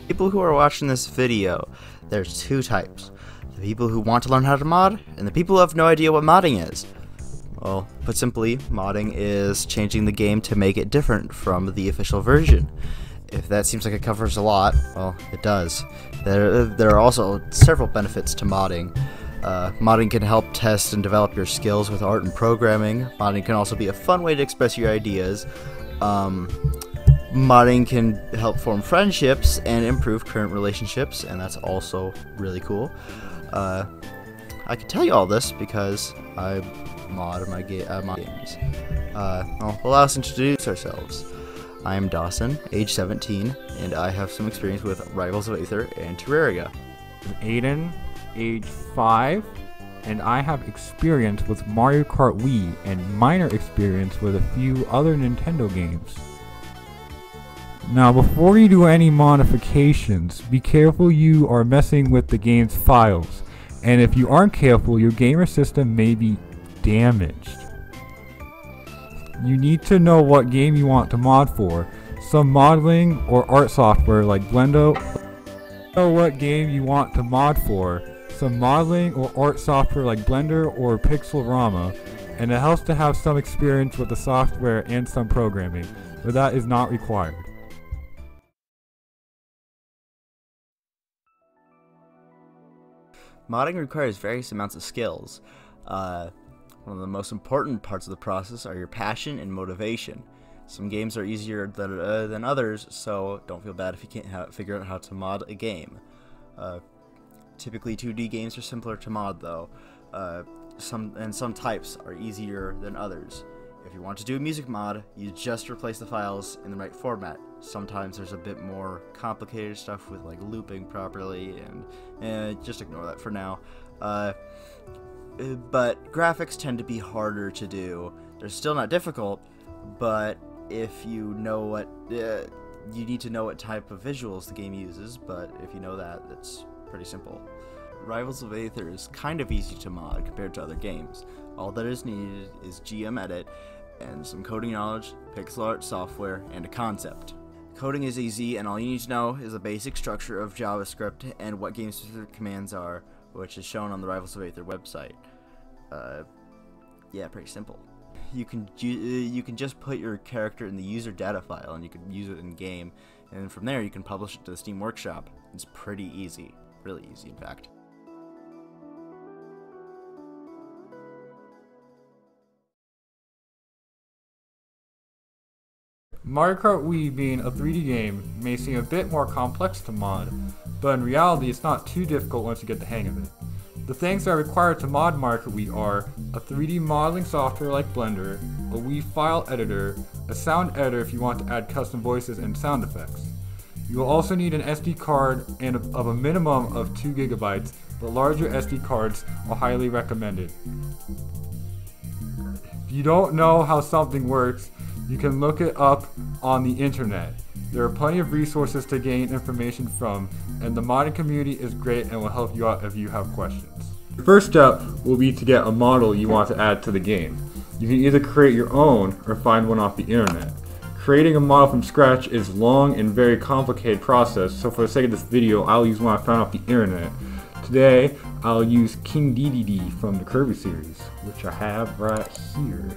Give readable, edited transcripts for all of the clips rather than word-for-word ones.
People who are watching this video, there's two types. The people who want to learn how to mod, and the people who have no idea what modding is. Well, put simply, modding is changing the game to make it different from the official version. If that seems like it covers a lot, well, it does. There are also several benefits to modding. Modding can help test and develop your skills with art and programming. Modding can also be a fun way to express your ideas. Modding can help form friendships and improve current relationships, and that's also really cool. I can tell you all this because I mod my games. Well, allow us to introduce ourselves. I am Dawson, age 17, and I have some experience with Rivals of Aether and Terraria. Aiden, age 5, and I have experience with Mario Kart Wii and minor experience with a few other Nintendo games. Now, before you do any modifications, be careful you are messing with the game's files, and if you aren't careful, your gamer system may be damaged. You need to know what game you want to mod for. Some modeling or art software like Blender. Know what game you want to mod for. Some modeling or art software like Blender or Pixelrama, and it helps to have some experience with the software and some programming, but that is not required. Modding requires various amounts of skills. One of the most important parts of the process are your passion and motivation. Some games are easier than others, so don't feel bad if you can't figure out how to mod a game. Typically 2D games are simpler to mod though. Some types are easier than others. If you want to do a music mod, you just replace the files in the right format. Sometimes there's a bit more complicated stuff with like looping properly, and just ignore that for now. But graphics tend to be harder to do. They're still not difficult, but if you know what you need to know what type of visuals the game uses, but if you know that, it's pretty simple. Rivals of Aether is kind of easy to mod compared to other games. All that is needed is GMEdit and some coding knowledge, pixel art software, and a concept. Coding is easy, and all you need to know is the basic structure of JavaScript and what game-specific commands are, which is shown on the Rivals of Aether website. Yeah, pretty simple. You can just put your character in the user data file, and you can use it in game, and from there you can publish it to the Steam Workshop. It's pretty easy, really easy in fact. Mario Kart Wii being a 3D game may seem a bit more complex to mod, but in reality it's not too difficult once you get the hang of it. The things that are required to mod Mario Kart Wii are a 3D modeling software like Blender, a Wii file editor, a sound editor if you want to add custom voices and sound effects. You will also need an SD card of a minimum of 2 GB, but larger SD cards are highly recommended. If you don't know how something works, you can look it up on the internet. There are plenty of resources to gain information from, and the modding community is great and will help you out if you have questions. The first step will be to get a model you want to add to the game. You can either create your own or find one off the internet. Creating a model from scratch is a long and very complicated process, so for the sake of this video, I'll use one I found off the internet. Today, I'll use King Dedede from the Kirby series, which I have right here.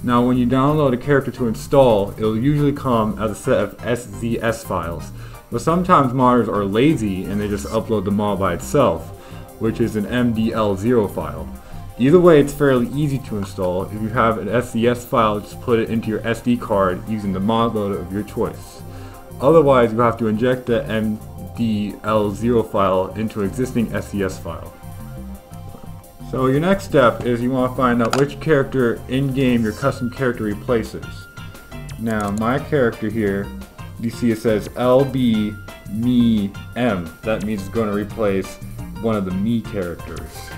Now when you download a character to install, it will usually come as a set of SZS files. But sometimes modders are lazy and they just upload the model by itself, which is an MDL0 file. Either way, it's fairly easy to install. If you have an SZS file, just put it into your SD card using the mod loader of your choice. Otherwise, you have to inject the MDL0 file into an existing SZS file. So your next step is you want to find out which character in-game your custom character replaces. Now my character here, you see it says LB Me M. That means it's going to replace one of the Me characters.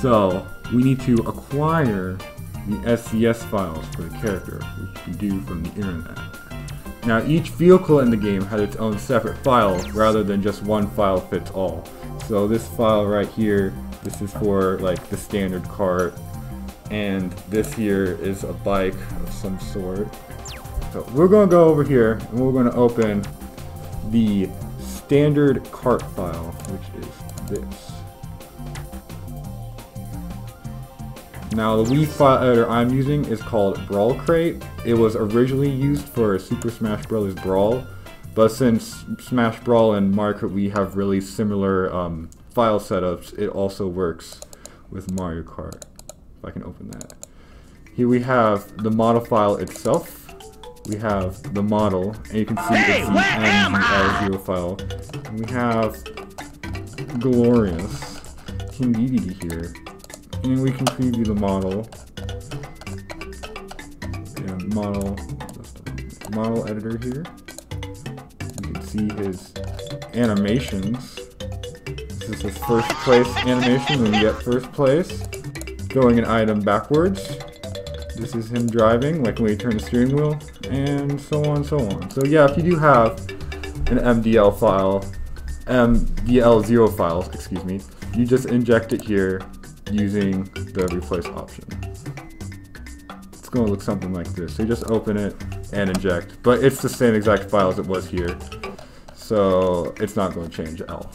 So we need to acquire the SZS files for the character, which you can do from the internet. Now each vehicle in the game has its own separate file rather than just one file fits all. So this file right here, this is for like the standard cart, and this here is a bike of some sort. So we're going to go over here and we're going to open the standard cart file, which is this. Now the Wii file editor I'm using is called Brawl Crate. It was originally used for Super Smash Bros. Brawl, but since Smash Brawl and Mario Kart Wii have really similar file setups, it also works with Mario Kart. If I can open that. Here we have the model file itself. We have the model, and you can see it's the MDL0 file. And we have Glorious King Dedede here. And we can preview the model. And model editor here. You can see his animations. This is his first place animation when you get first place. Going an item backwards. This is him driving, like when you turn the steering wheel, and so on and so on. So yeah, if you do have an MDL file, MDL0 file, excuse me, you just inject it here using the replace option. It's going to look something like this. So you just open it and inject, but it's the same exact file as it was here, so it's not going to change at all.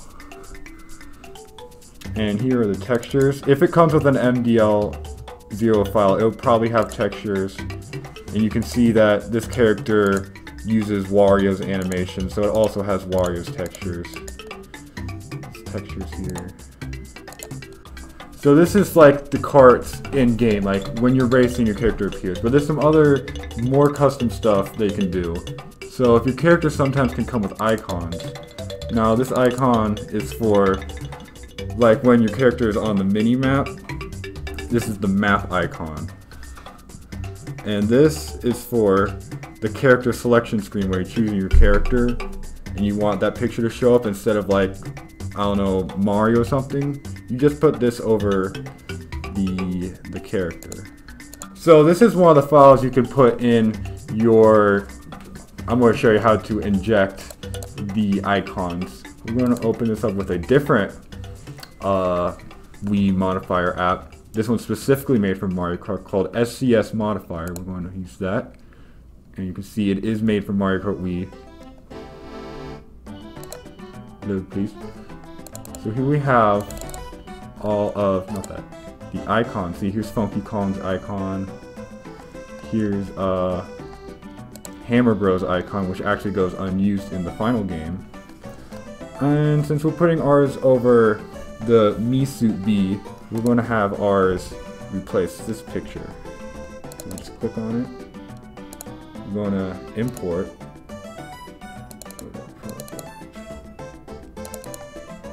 And here are the textures. If it comes with an MDL0 file, it'll probably have textures, and you can see that this character uses Wario's animation, so it also has Wario's textures. There's textures here. So this is like the carts in game, like when you're racing your character appears, but there's some other more custom stuff they can do. So if your character sometimes can come with icons. Now this icon is for like when your character is on the mini map. This is the map icon. And this is for the character selection screen where you're choosing your character and you want that picture to show up instead of like, I don't know, Mario or something. You just put this over the character. So this is one of the files you can put in your, I'm going to show you how to inject the icons. We're going to open this up with a different Wii modifier app. This one's specifically made for Mario Kart called SCS Modifier. We're going to use that. And you can see it is made for Mario Kart Wii. Load, please. So here we have all of, not that, the icons. See, here's Funky Kong's icon. Here's Hammer Bros icon, which actually goes unused in the final game. And since we're putting ours over the Mii Suit B, we're going to have ours replace this picture. So just click on it. We're going to import.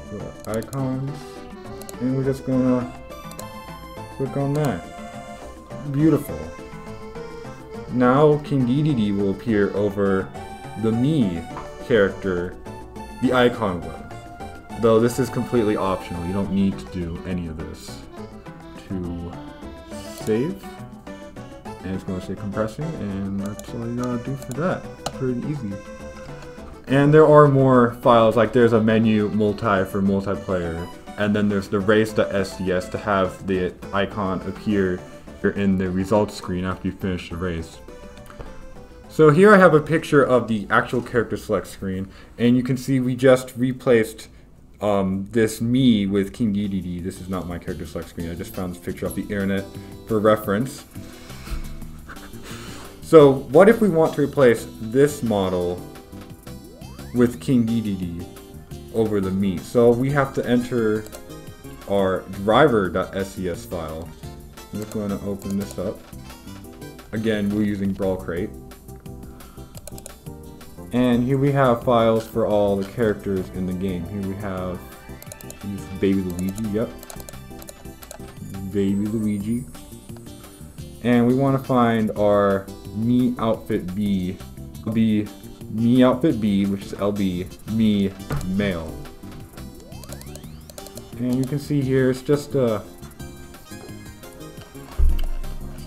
Go to icons. And we're just going to click on that. Beautiful. Now King Dedede will appear over the Mii character, the icon will. Though this is completely optional, you don't need to do any of this. To save, and it's going to say compressing, and that's all you gotta do for that. Pretty easy. And there are more files, like there's a menu multi for multiplayer, and then there's the race.scs to have the icon appear in the results screen after you finish the race. So here I have a picture of the actual character select screen, and you can see we just replaced this Mii with King Dedede. This is not my character select screen. I just found this picture off the internet for reference. So what if we want to replace this model with King Dedede over the Mii? So we have to enter our driver.scs file. I'm just going to open this up. Again, we're using Brawl Crate. And here we have files for all the characters in the game. Here we have Baby Luigi, yep. Baby Luigi. And we want to find our Mii Outfit B. It'll be Mii Outfit B, which is LB, Mii Male. And you can see here, it's just a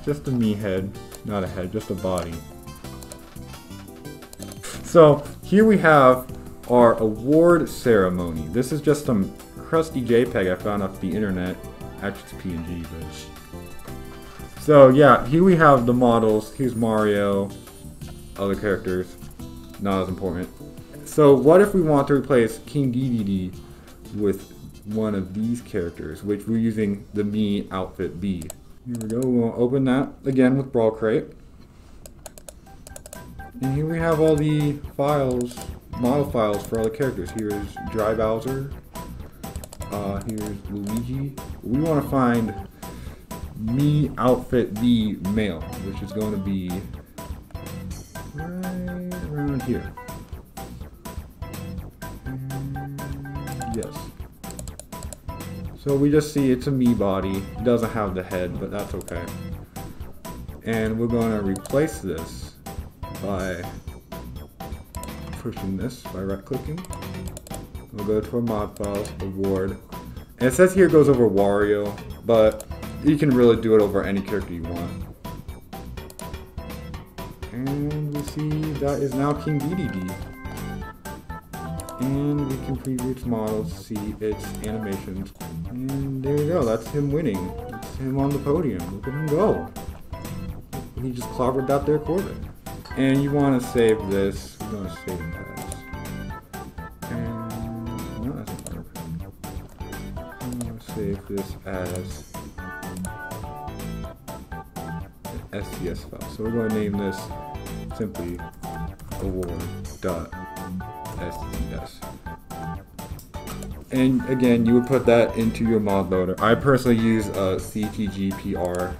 Mii head, not a head, just a body. So here we have our award ceremony. This is just some crusty JPEG I found off the internet. Actually, it's PNG, but... So yeah, here we have the models. Here's Mario. other characters, not as important. So what if we want to replace King Dedede with one of these characters, which we're using the Mii outfit B. Here we go, we'll open that again with Brawl Crate. And here we have all the files, model files for all the characters. Here's Dry Bowser. Here's Luigi. We want to find Mii outfit B male, which is going to be right around here. Yes. So we just see it's a Mii body. It doesn't have the head, but that's okay. And we're going to replace this by pushing this, by right-clicking. We'll go to our mod files, award. And it says here it goes over Wario, but you can really do it over any character you want. And we see that is now King Dedede. And we can preview its models, see its animations. And there you go, that's him winning. That's him on the podium. Look at him go. He just clobbered out their Corbin. And you want to save this. We're going to save it as. And no, that's not perfect. I'm going to save this as an STS file. So we're going to name this simply award.sts. And again, you would put that into your mod loader. I personally use CTGPR,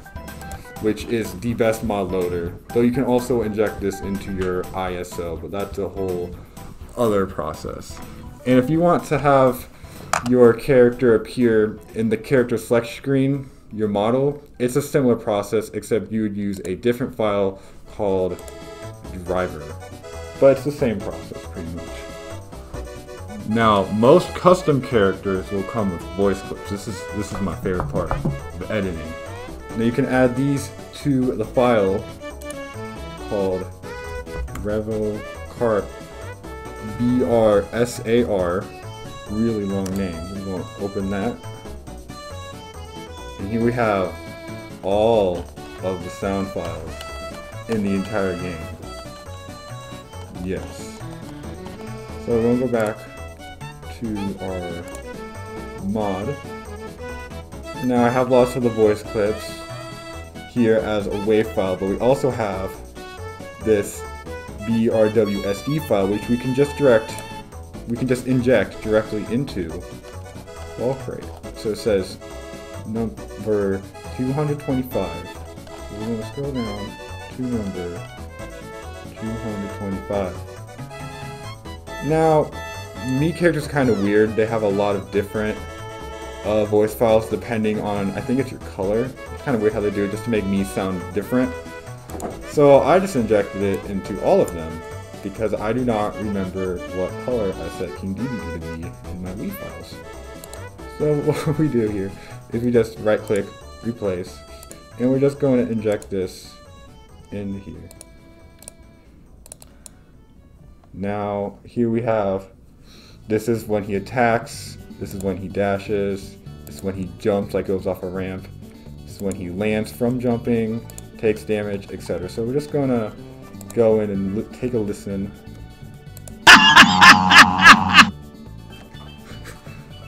which is the best mod loader. Though you can also inject this into your ISO, but that's a whole other process. And if you want to have your character appear in the character select screen, your model, it's a similar process, except you would use a different file called driver. But it's the same process pretty much. Now, most custom characters will come with voice clips. This is my favorite part, the editing. Now you can add these to the file called RevoCarp BRSAR, really long name. We're going to open that. And here we have all of the sound files in the entire game. Yes. So we're going to go back to our mod. Now I have lots of the voice clips here as a WAV file, but we also have this BRWSD file, which we can just inject directly into Brawl Crate. So it says number 225. We're going to scroll down to number 225. Now, Mii characters are kind of weird. They have a lot of different voice files depending on, I think it's your color. It's kind of weird how they do it just to make Mii sound different. So I just injected it into all of them because I do not remember what color I set King Dedede to be in my Wii files. So what we do here is we just right click, replace, and we're just going to inject this in here. Now here we have, this is when he attacks, this is when he dashes, this is when he jumps, like goes off a ramp, this is when he lands from jumping, takes damage, etc. So we're just gonna go in and take a listen.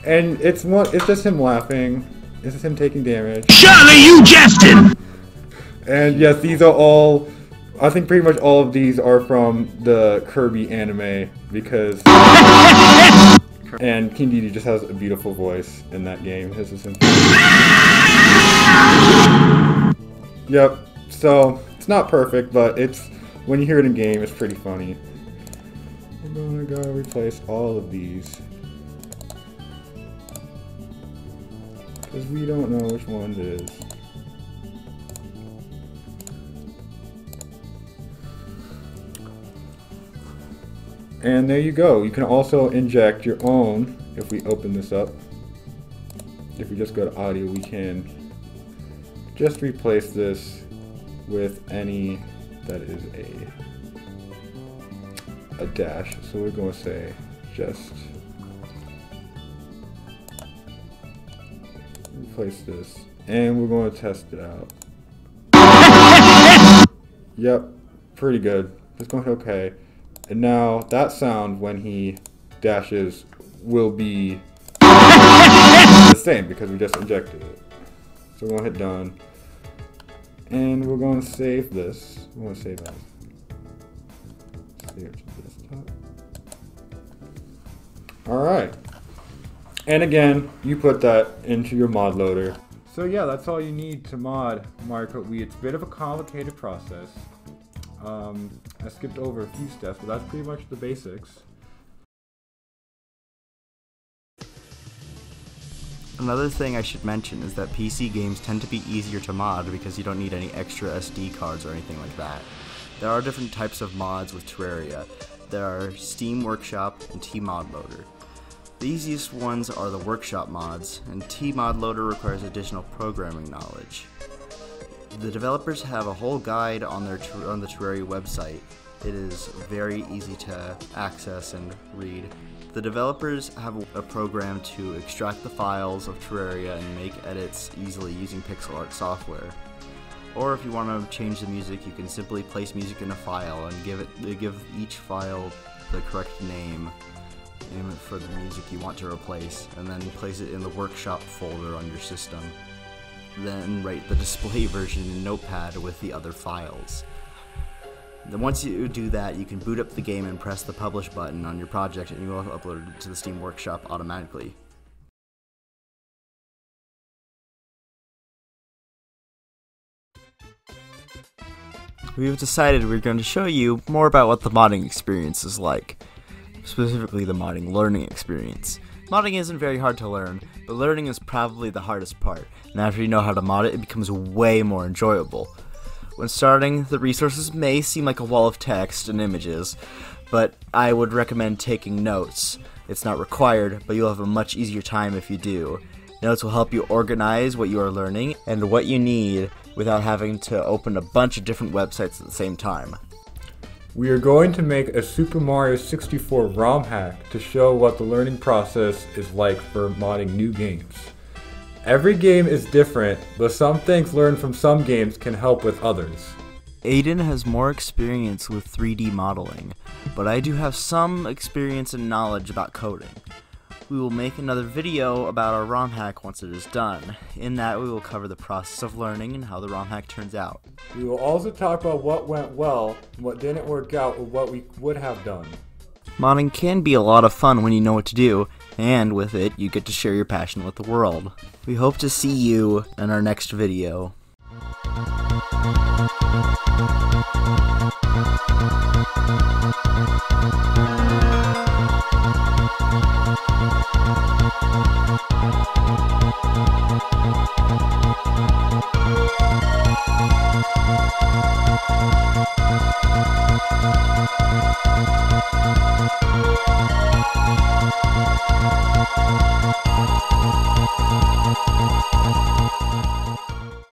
And it's just him laughing, it's just him taking damage. Surely you jested! And yes, these are all, I think pretty much all of these are from the Kirby anime, because and King Dedede just has a beautiful voice in that game. His is Yep, so it's not perfect, but it's, when you hear it in game, it's pretty funny. We're gonna go replace all of these, because we don't know which one it is. And there you go. You can also inject your own, if we open this up. If we just go to audio, we can just replace this with any that is a dash. So we're going to say just replace this, and we're going to test it out. Yep, pretty good. Just go hit OK. And now that sound when he dashes will be the same because we just injected it. So we're going to hit done. And we're going to save this. We're going to save as. Save to desktop. Alright. And again, you put that into your mod loader. So yeah, that's all you need to mod Mario Kart Wii. It's a bit of a complicated process. I skipped over a few steps, but that's pretty much the basics. Another thing I should mention is that PC games tend to be easier to mod because you don't need any extra SD cards or anything like that. There are different types of mods with Terraria. There are Steam Workshop and Tmod Loader. The easiest ones are the Workshop mods, and Tmod Loader requires additional programming knowledge. The developers have a whole guide on the Terraria website. It is very easy to access and read. The developers have a program to extract the files of Terraria and make edits easily using pixel art software. Or if you want to change the music, you can simply place music in a file and give each file the correct name for the music you want to replace, and then place it in the Workshop folder on your system. Then write the display version in Notepad with the other files. Then once you do that, you can boot up the game and press the publish button on your project, and you will upload it to the Steam Workshop automatically. We've decided we're going to show you more about what the modding experience is like. Specifically the modding learning experience. Modding isn't very hard to learn, but learning is probably the hardest part, and after you know how to mod it, it becomes way more enjoyable. When starting, the resources may seem like a wall of text and images, but I would recommend taking notes. It's not required, but you'll have a much easier time if you do. Notes will help you organize what you are learning and what you need without having to open a bunch of different websites at the same time. We are going to make a Super Mario 64 ROM hack to show what the learning process is like for modding new games. Every game is different, but some things learned from some games can help with others. Aiden has more experience with 3D modeling, but I do have some experience and knowledge about coding. We will make another video about our ROM hack once it is done. In that, we will cover the process of learning and how the ROM hack turns out. We will also talk about what went well, what didn't work out, or what we would have done. Modding can be a lot of fun when you know what to do, and with it, you get to share your passion with the world. We hope to see you in our next video.